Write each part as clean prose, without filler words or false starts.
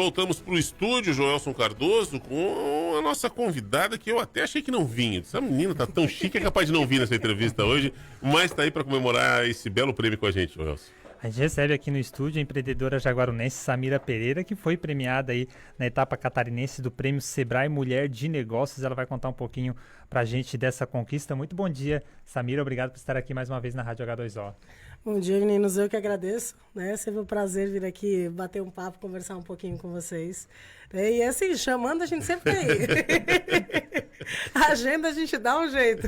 Voltamos para o estúdio, Joelson Cardoso, com a nossa convidada, que eu até achei que não vinha. Essa menina tá tão chique, é capaz de não vir nessa entrevista hoje, mas tá aí para comemorar esse belo prêmio com a gente, Joelson. A gente recebe aqui no estúdio a empreendedora jaguarunense Samira Pereira, que foi premiada aí na etapa catarinense do Prêmio Sebrae Mulher de Negócios. Ela vai contar um pouquinho pra gente dessa conquista. Muito bom dia, Samira. Obrigado por estar aqui mais uma vez na Rádio H2O. Bom dia, meninos. Eu que agradeço, né? Sempre um prazer vir aqui bater um papo, conversar um pouquinho com vocês. E assim, chamando a gente sempre tá aí. A agenda a gente dá um jeito.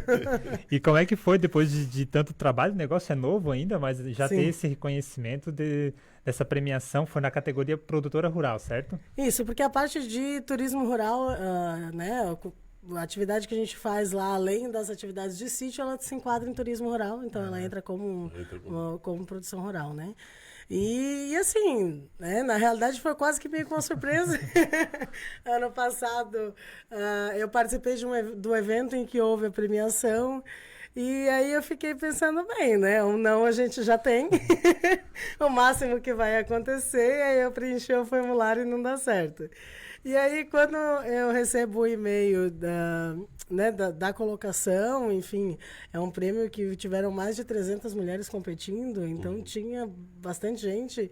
E como é que foi depois de tanto trabalho? O negócio é novo ainda, mas já ter esse reconhecimento dessa premiação foi na categoria produtora rural, certo? Isso, porque a parte de turismo rural, né? A atividade que a gente faz lá, além das atividades de sítio, ela se enquadra em turismo rural, então ela entra como produção rural, né? E assim, né, na realidade foi quase que meio com uma surpresa. Ano passado eu participei do evento em que houve a premiação. E aí eu fiquei pensando, bem, né? Um não a gente já tem. O máximo que vai acontecer, aí eu preenchi o formulário e não dá certo. E aí, quando eu recebo o e-mail da colocação, enfim, é um prêmio que tiveram mais de 300 mulheres competindo, então tinha bastante gente.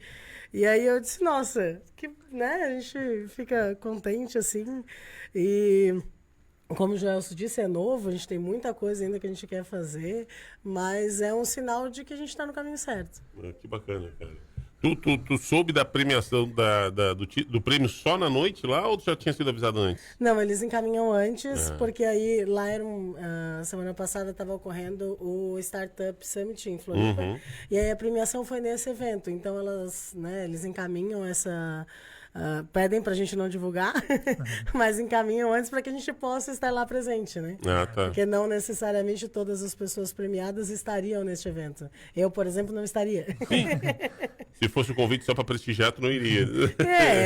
E aí eu disse, nossa, que, né, a gente fica contente, assim, e... Como o Joelson disse, é novo, a gente tem muita coisa ainda que a gente quer fazer, mas é um sinal de que a gente está no caminho certo. Que bacana, cara. Tu soube da premiação do prêmio só na noite lá ou tu já tinha sido avisado antes? Não, eles encaminham antes, porque aí lá semana passada estava ocorrendo o Startup Summit em Floripa, e aí a premiação foi nesse evento, então eles encaminham essa... pedem pra gente não divulgar, mas encaminham antes para que a gente possa estar lá presente, né? Ah, tá. Porque não necessariamente todas as pessoas premiadas estariam neste evento. Eu, por exemplo, não estaria. Sim. Se fosse um convite só para prestigiar, tu não iria.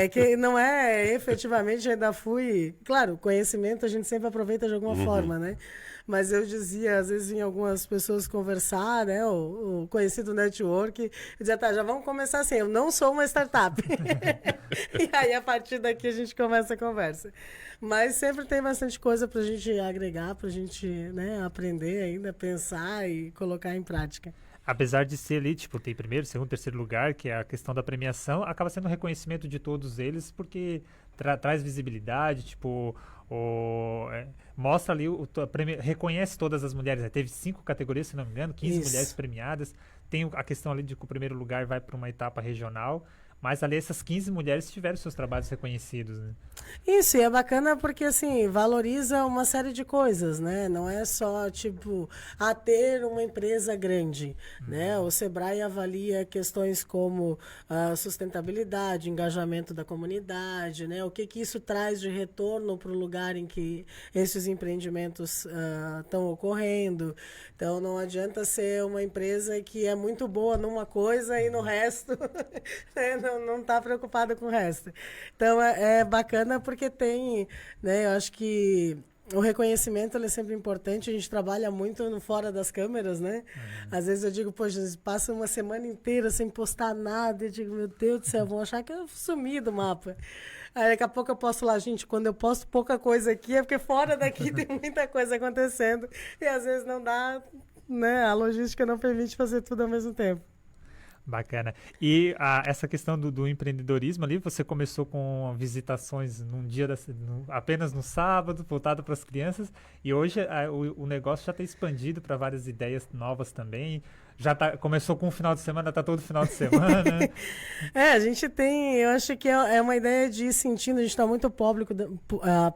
Que não é efetivamente, ainda fui... Claro, conhecimento a gente sempre aproveita de alguma forma, né? Mas eu dizia, às vezes, em algumas pessoas conversar, né? O conhecido network, eu dizia, tá, já vamos começar assim, eu não sou uma startup. E aí, a partir daqui, a gente começa a conversa. Mas sempre tem bastante coisa para a gente agregar, para a gente, né, aprender ainda, pensar e colocar em prática. Apesar de ser ali, tipo, tem primeiro, segundo, terceiro lugar, que é a questão da premiação, acaba sendo um reconhecimento de todos eles, porque traz visibilidade, tipo, mostra ali, reconhece todas as mulheres, né? Teve 5 categorias, se não me engano, 15 mulheres premiadas, tem a questão ali de que o primeiro lugar vai para uma etapa regional, mas ali essas 15 mulheres tiveram seus trabalhos reconhecidos, né? Isso, e é bacana porque, assim, valoriza uma série de coisas, né? Não é só, tipo, ter uma empresa grande, né? O Sebrae avalia questões como sustentabilidade, engajamento da comunidade, né? O que isso traz de retorno para o lugar em que esses empreendimentos estão ocorrendo. Então, não adianta ser uma empresa que é muito boa numa coisa e no resto, né? Não está preocupada com o resto. Então, é bacana porque tem, né, eu acho que o reconhecimento ele é sempre importante, a gente trabalha muito fora das câmeras, né? Às vezes eu digo, poxa, passa uma semana inteira sem postar nada, eu digo, meu Deus do céu, vão achar que eu sumi do mapa. Aí daqui a pouco eu posto lá, gente, quando eu posto pouca coisa aqui, é porque fora daqui tem muita coisa acontecendo, e às vezes não dá, né, a logística não permite fazer tudo ao mesmo tempo. Bacana. E essa questão do empreendedorismo ali, você começou com visitações num dia apenas no sábado, voltado para as crianças, e hoje o negócio já está expandido para várias ideias novas também. Começou com um final de semana, está todo final de semana. A gente tem, eu acho que é uma ideia de ir sentindo, a gente está muito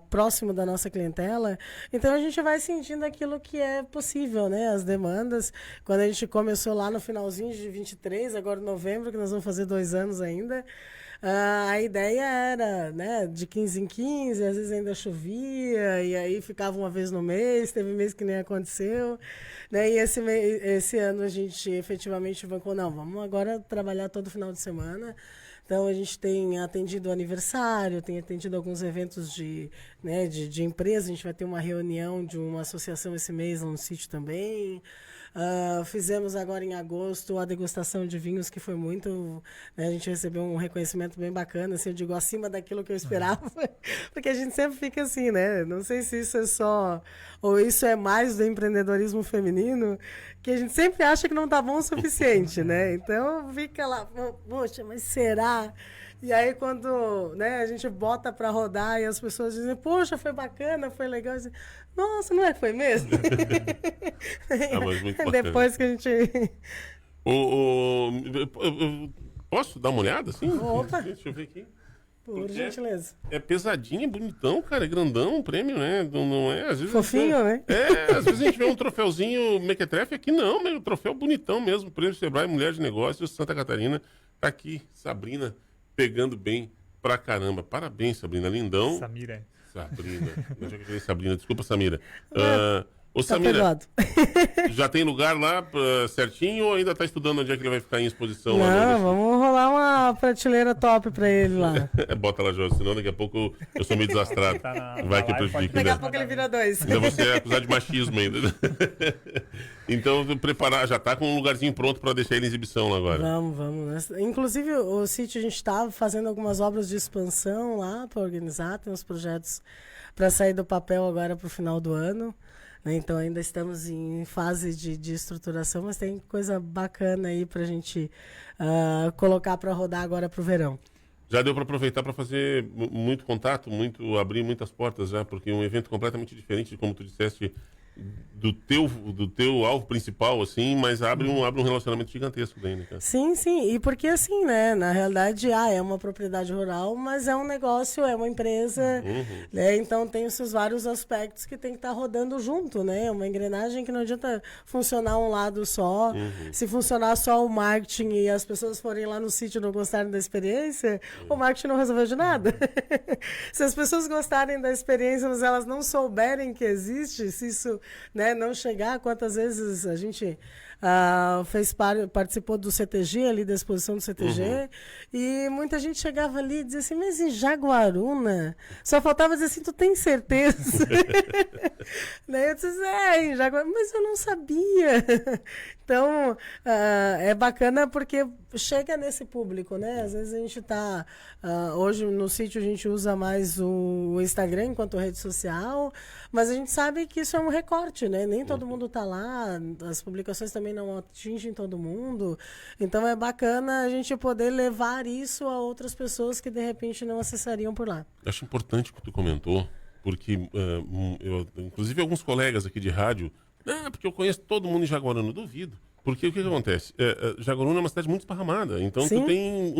próximo da nossa clientela, então a gente vai sentindo aquilo que é possível, né? As demandas. Quando a gente começou lá no finalzinho de 23, agora em novembro, que nós vamos fazer 2 anos ainda, a ideia era, né, de 15 em 15, às vezes ainda chovia, e aí ficava uma vez no mês, teve mês que nem aconteceu, né, e esse ano a gente efetivamente falou, não, vamos agora trabalhar todo final de semana. Então, a gente tem atendido o aniversário, tem atendido alguns eventos de empresa, a gente vai ter uma reunião de uma associação esse mês lá no sítio também. Fizemos agora em agosto a degustação de vinhos, que foi muito... né, a gente recebeu um reconhecimento bem bacana, assim, eu digo, acima daquilo que eu esperava. Porque a gente sempre fica assim, né? Não sei se isso é só... ou isso é mais do empreendedorismo feminino, que a gente sempre acha que não tá bom o suficiente, né? Então fica lá, poxa, mas será? E aí quando, né, a gente bota para rodar e as pessoas dizem, poxa, foi bacana, foi legal. Dizem, nossa, não é que foi mesmo? Mas muito bacana. Depois que a gente... Posso dar uma olhada, assim? Opa. Deixa eu ver aqui. Por gentileza. É pesadinho, é bonitão, cara, é grandão o prêmio, né? Não é, às vezes Fofinho, né? às vezes a gente vê um troféuzinho mequetrefe, aqui não, o troféu bonitão mesmo, prêmio Sebrae Mulher de Negócios Santa Catarina. Tá aqui, Sabrina, pegando bem pra caramba. Parabéns, Sabrina, lindão. Samira. Sabrina, eu já queria Sabrina, desculpa, Samira. Ô, Tá Samira, perdoado. já tem lugar lá certinho ou ainda tá estudando onde é que ele vai ficar em exposição? lá Não, no- vamos rolar uma prateleira top pra ele lá. Bota lá, Jorge, senão daqui a pouco eu sou meio desastrado. Tá na- Vai na que live, prejudica. pode- Daqui a Né? pouco ele vira 2. Ainda você é acusado de machismo ainda. Então, preparar, já tá com um lugarzinho pronto para deixar ele em exibição lá agora. Vamos. Né? Inclusive, o sítio, a gente está fazendo algumas obras de expansão lá para organizar, tem uns projetos para sair do papel agora para o final do ano. Né? Então, ainda estamos em fase de estruturação, mas tem coisa bacana aí para a gente colocar para rodar agora para o verão. Já deu para aproveitar para fazer muito contato, abrir muitas portas já, porque um evento completamente diferente de como tu disseste do teu alvo principal, assim, mas abre um relacionamento gigantesco daí, né, cara? Sim, e porque assim, né, na realidade, é uma propriedade rural, mas é um negócio, é uma empresa, né, então tem os seus vários aspectos que tem que estar rodando junto, né, é uma engrenagem que não adianta funcionar um lado só, se funcionar só o marketing e as pessoas forem lá no sítio e não gostarem da experiência, o marketing não resolveu de nada. Se as pessoas gostarem da experiência, mas elas não souberem que existe, se isso, né, não chegar, quantas vezes a gente participou do CTG ali, da exposição do CTG, e muita gente chegava ali e dizia assim, mas em Jaguaruna? Só faltava dizer assim, tu tem certeza? Daí eu disse, em Jaguaruna, mas eu não sabia. Então, é bacana porque chega nesse público, né? Às vezes a gente tá... hoje no sítio a gente usa mais o Instagram enquanto rede social, mas a gente sabe que isso é um recorte, né? Nem todo mundo tá lá, as publicações também não atingem todo mundo. Então é bacana a gente poder levar isso a outras pessoas que de repente não acessariam por lá. Acho importante o que tu comentou, porque inclusive alguns colegas aqui de rádio, porque eu conheço todo mundo em Jaguaruna, duvido. Porque o que acontece? Jaguaruna é uma cidade muito esparramada, então Sim. tu tem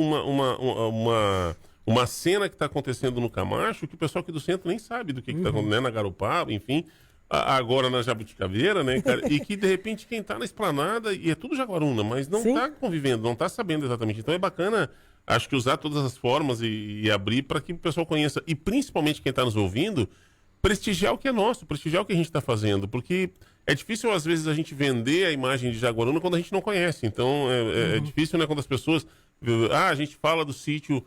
uma cena que está acontecendo no Camacho que o pessoal aqui do centro nem sabe do que está acontecendo, né? Na Garopaba, enfim, agora na Jabuticabeira, né, cara? E que de repente quem está na esplanada, e é tudo Jaguaruna, mas não Sim. está convivendo, não está sabendo exatamente. Então é bacana, acho que usar todas as formas e abrir para que o pessoal conheça, e principalmente quem está nos ouvindo, prestigiar o que é nosso, prestigiar o que a gente está fazendo, porque é difícil às vezes a gente vender a imagem de Jaguaruna quando a gente não conhece. Então é difícil, né, quando as pessoas... a gente fala do sítio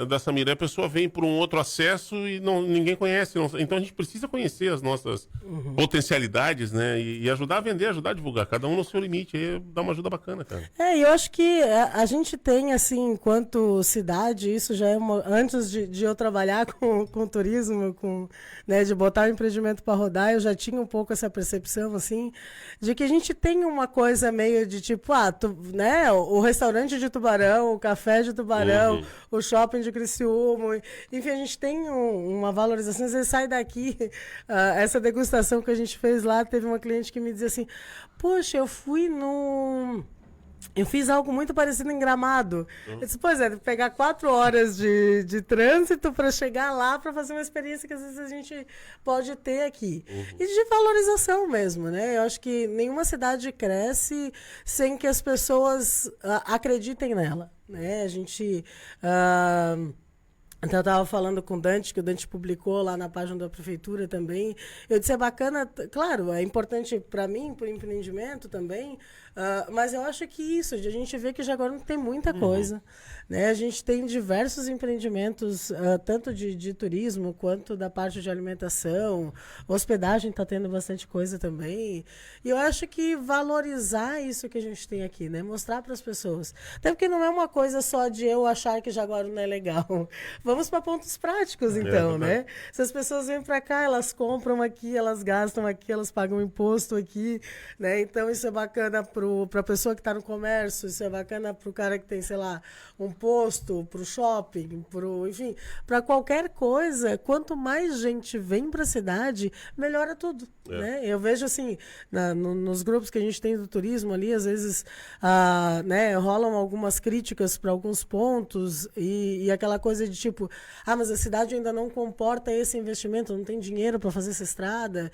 da Samira, a pessoa vem por um outro acesso e ninguém conhece. Então a gente precisa conhecer as nossas potencialidades, né, e ajudar a vender, ajudar a divulgar, cada um no seu limite, aí dá uma ajuda bacana, cara. E eu acho que a gente tem, assim, enquanto cidade, isso já é antes de eu trabalhar com turismo, né, de botar o empreendimento para rodar, eu já tinha um pouco essa percepção, assim, de que a gente tem uma coisa meio de tipo, né, o restaurante de Tubarão, o café de Tubarão, o shopping de Criciúma, enfim, a gente tem uma valorização. Às vezes sai daqui, essa degustação que a gente fez lá, teve uma cliente que me dizia assim, poxa, eu fiz algo muito parecido em Gramado. Eu disse, pois é, pegar 4 horas de trânsito para chegar lá para fazer uma experiência que às vezes a gente pode ter aqui. E de valorização mesmo, né? Eu acho que nenhuma cidade cresce sem que as pessoas acreditem nela, né? A gente... Então, eu estava falando com o Dante, que o Dante publicou lá na página da prefeitura também. Eu disse, é bacana, claro, é importante para mim, para o empreendimento também, mas eu acho que isso, de a gente vê que Jaguaruna tem muita coisa. Né? A gente tem diversos empreendimentos, tanto de turismo, quanto da parte de alimentação. Hospedagem está tendo bastante coisa também. E eu acho que valorizar isso que a gente tem aqui, né? Mostrar para as pessoas. Até porque não é uma coisa só de eu achar que Jaguaruna é legal. Vamos para pontos práticos, então, né? Se as pessoas vêm para cá, elas compram aqui, elas gastam aqui, elas pagam imposto aqui, né? Então, isso é bacana para a pessoa que está no comércio, isso é bacana para o cara que tem, sei lá, um posto, para o shopping, enfim, para qualquer coisa. Quanto mais gente vem para a cidade, melhora tudo, né? Eu vejo, assim, nos grupos que a gente tem do turismo ali, às vezes, né, rolam algumas críticas para alguns pontos e aquela coisa de tipo, mas a cidade ainda não comporta esse investimento, não tem dinheiro para fazer essa estrada.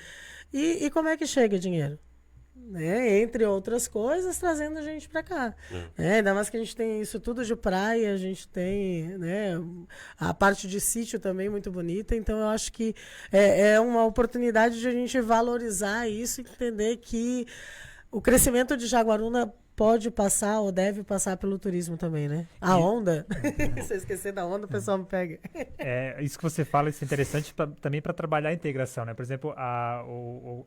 E como é que chega dinheiro? Né? Entre outras coisas, trazendo a gente para cá. Ainda mais que a gente tem isso tudo de praia, a gente tem, né, a parte de sítio também muito bonita, então eu acho que é uma oportunidade de a gente valorizar isso e entender que o crescimento de Jaguaruna pode passar ou deve passar pelo turismo também, né? A onda. Se eu esquecer da onda, o pessoal me pega. Isso que você fala, isso é interessante também para trabalhar a integração, né? Por exemplo,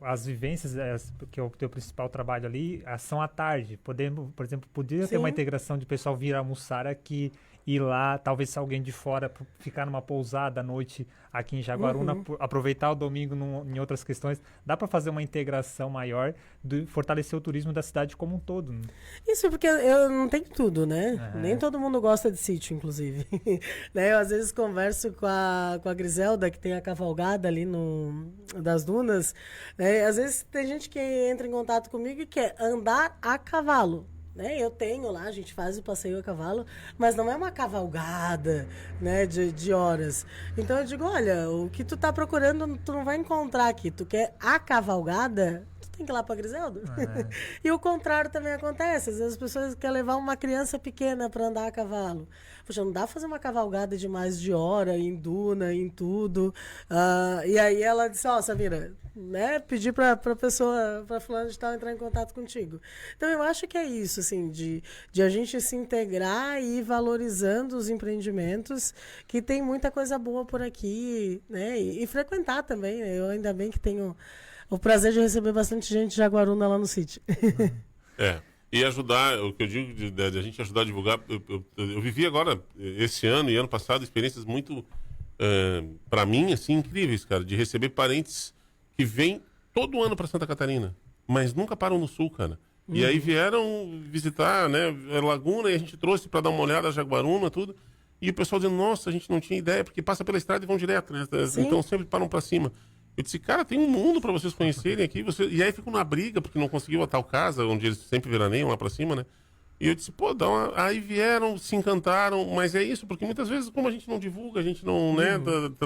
as vivências, que é o teu principal trabalho ali, são à tarde. Podemos, por exemplo, podia ter uma integração de pessoal vir almoçar aqui, ir lá, talvez se alguém de fora ficar numa pousada à noite aqui em Jaguaruna, aproveitar o domingo em outras questões. Dá para fazer uma integração maior, fortalecer o turismo da cidade como um todo. Né? Isso, porque eu não tenho tudo, né? Nem todo mundo gosta de sítio, inclusive. Né? Eu às vezes converso com a Griselda, que tem a cavalgada ali das dunas. Né? Às vezes tem gente que entra em contato comigo e quer andar a cavalo. Né? Eu tenho lá, a gente faz o passeio a cavalo, mas não é uma cavalgada, né, de horas. Então eu digo, olha, o que tu tá procurando tu não vai encontrar aqui. Tu quer a cavalgada, tu tem que ir lá pra Griselda. E o contrário também acontece. Às vezes as pessoas querem levar uma criança pequena para andar a cavalo. Poxa, não dá pra fazer uma cavalgada de mais de hora, em duna, em tudo. E aí ela disse, Samira, né, pedir pra pessoa, pra fulano de tal entrar em contato contigo. Então eu acho que é isso, assim, de a gente se integrar e ir valorizando os empreendimentos, que tem muita coisa boa por aqui, né, e frequentar também, né? Eu ainda bem que tenho o prazer de receber bastante gente de Jaguaruna lá no sítio. E ajudar, o que eu digo de a gente ajudar a divulgar, eu vivi agora, esse ano e ano passado, experiências muito, para mim, assim, incríveis, cara, de receber parentes que vêm todo ano para Santa Catarina, mas nunca param no sul, cara. E aí vieram visitar, né, a Laguna, e a gente trouxe para dar uma olhada a Jaguaruna, tudo, e o pessoal dizendo, nossa, a gente não tinha ideia, porque passa pela estrada e vão direto, né? Então sempre param para cima. Eu disse, cara, tem um mundo para vocês conhecerem aqui. E aí ficam na briga, porque não conseguiu a tal casa, onde eles sempre veraneiam lá para cima, né? E eu disse, pô, aí vieram, se encantaram, mas é isso, porque muitas vezes, como a gente não divulga, a gente não, né,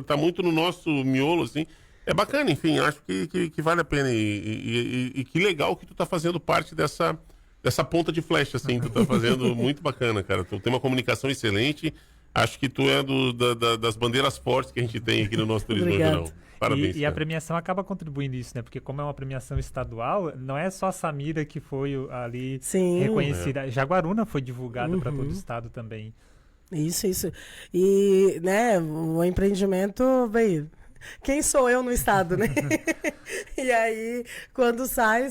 tá muito no nosso miolo, assim. É bacana, enfim, acho que vale a pena. E que legal que tu tá fazendo parte dessa ponta de flecha, assim, tu tá fazendo muito bacana, cara. Tu tem uma comunicação excelente. Acho que tu é das bandeiras fortes que a gente tem aqui no nosso turismo regional. Parabéns. E a premiação acaba contribuindo isso, né? Porque como é uma premiação estadual, não é só a Samira que foi ali reconhecida. Jaguaruna foi divulgada para todo o estado também. Isso. E, né, o empreendimento, bem, quem sou eu no estado, né? E aí, quando sai,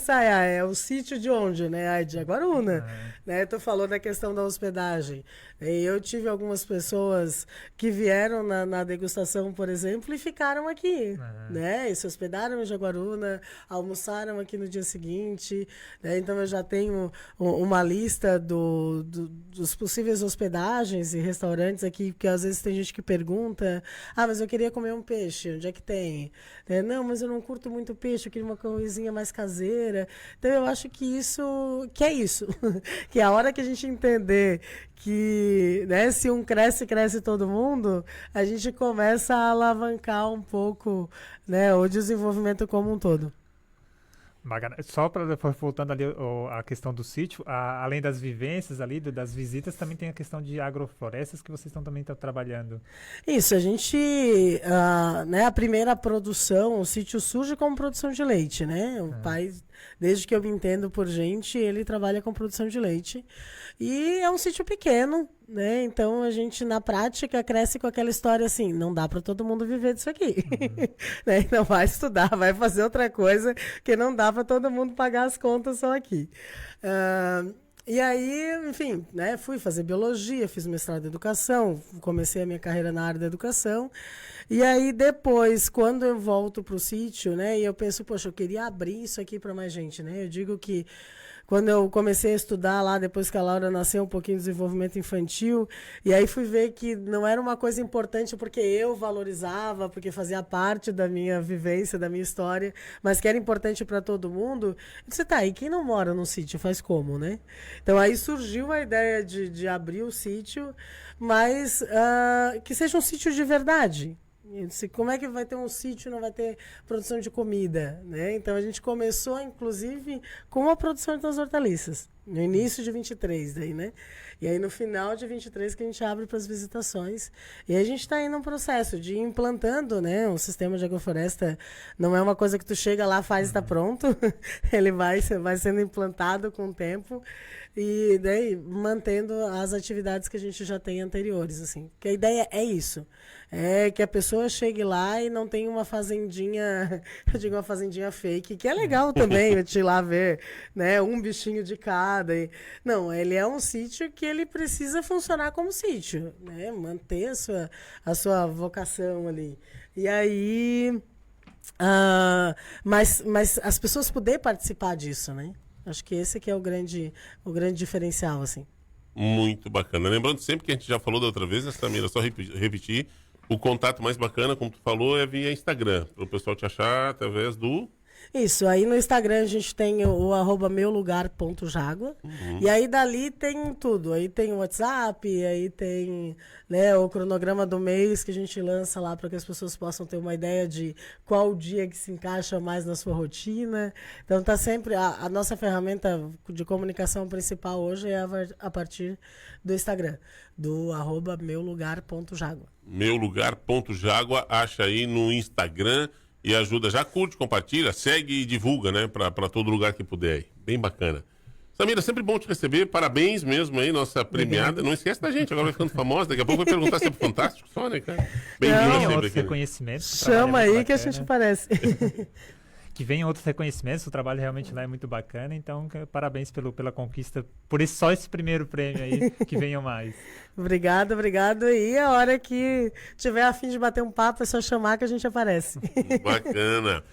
é o sítio de onde, né? De Jaguaruna. Né? Tu falou da questão da hospedagem. E eu tive algumas pessoas que vieram na degustação, por exemplo, e ficaram aqui, né? E se hospedaram em Jaguaruna, almoçaram aqui no dia seguinte, né? Então eu já tenho uma lista dos possíveis hospedagens e restaurantes aqui, porque às vezes tem gente que pergunta, mas eu queria comer um peixe, onde é que tem? Não, mas eu não curto muito peixe, eu queria uma coisinha mais caseira. Então eu acho que é isso. Que a hora que a gente entender que, né, se um cresce todo mundo, a gente começa a alavancar um pouco, né, o desenvolvimento como um todo. Bacana. Só para voltando ali a questão do sítio, além das vivências ali, das visitas, também tem a questão de agroflorestas que vocês também estão trabalhando. Isso, a gente, né, a primeira produção, o sítio surge como produção de leite, né? O pai, desde que eu me entendo por gente, ele trabalha com produção de leite. E é um sítio pequeno, né? Então a gente, na prática, cresce com aquela história assim, não dá para todo mundo viver disso aqui. Né? Então vai estudar, vai fazer outra coisa, que não dá para todo mundo pagar as contas só aqui. E aí, enfim, né, fui fazer biologia, fiz mestrado em educação, comecei a minha carreira na área da educação. E aí depois, quando eu volto para o sítio, né, e eu penso, poxa, eu queria abrir isso aqui para mais gente, né? Eu digo que quando eu comecei a estudar lá, depois que a Laura nasceu, um pouquinho de desenvolvimento infantil, e aí fui ver que não era uma coisa importante porque eu valorizava, porque fazia parte da minha vivência, da minha história, mas que era importante para todo mundo. Eu disse, tá, e quem não mora num sítio faz como, né? Então aí surgiu a ideia de abrir o sítio, mas que seja um sítio de verdade. Eu disse, como é que vai ter um sítio e não vai ter produção de comida, né? Então a gente começou, inclusive, com a produção das hortaliças, no início de 23, daí, né? E aí no final de 23 que a gente abre para as visitações. E aí a gente está indo num processo de ir implantando, né? Um sistema de agrofloresta não é uma coisa que tu chega lá, faz e está pronto. Ele vai sendo implantado com o tempo e daí mantendo as atividades que a gente já tem anteriores, assim. Que a ideia é isso. É que a pessoa chegue lá e não tenha uma fazendinha, eu digo uma fazendinha fake, que é legal também, eu te ir lá ver, né, um bichinho de cada. Não, ele é um sítio que ele precisa funcionar como sítio, né, manter a sua vocação ali. E aí, mas as pessoas poderem participar disso, né? Acho que esse que é o grande diferencial, assim. Muito bacana. Lembrando sempre que a gente já falou da outra vez, né, Samira, só repetir, o contato mais bacana, como tu falou, é via Instagram, para o pessoal te achar através do... Isso, aí no Instagram a gente tem o @meulugar.jagua, e aí dali tem tudo, aí tem o WhatsApp, aí tem, né, o cronograma do mês que a gente lança lá para que as pessoas possam ter uma ideia de qual dia que se encaixa mais na sua rotina. Então tá sempre, a nossa ferramenta de comunicação principal hoje é a partir do Instagram, do @meulugar.jagua. Meulugar.jagua, acha aí no Instagram e ajuda. Já curte, compartilha, segue e divulga, né? Pra todo lugar que puder aí. Bem bacana. Samira, sempre bom te receber. Parabéns mesmo aí, nossa premiada. Não esquece da gente, agora vai ficando famosa. Daqui a pouco vai perguntar se é fantástico só, né, cara? Bem-vinda Tem sempre outros aqui. Né? reconhecimentos. Chama aí que a gente aparece. Que venham outros reconhecimentos, o trabalho realmente lá é muito bacana, então parabéns pela conquista, por só esse primeiro prêmio aí, que venham mais. Obrigado. E a hora que tiver a fim de bater um papo, é só chamar que a gente aparece. Bacana.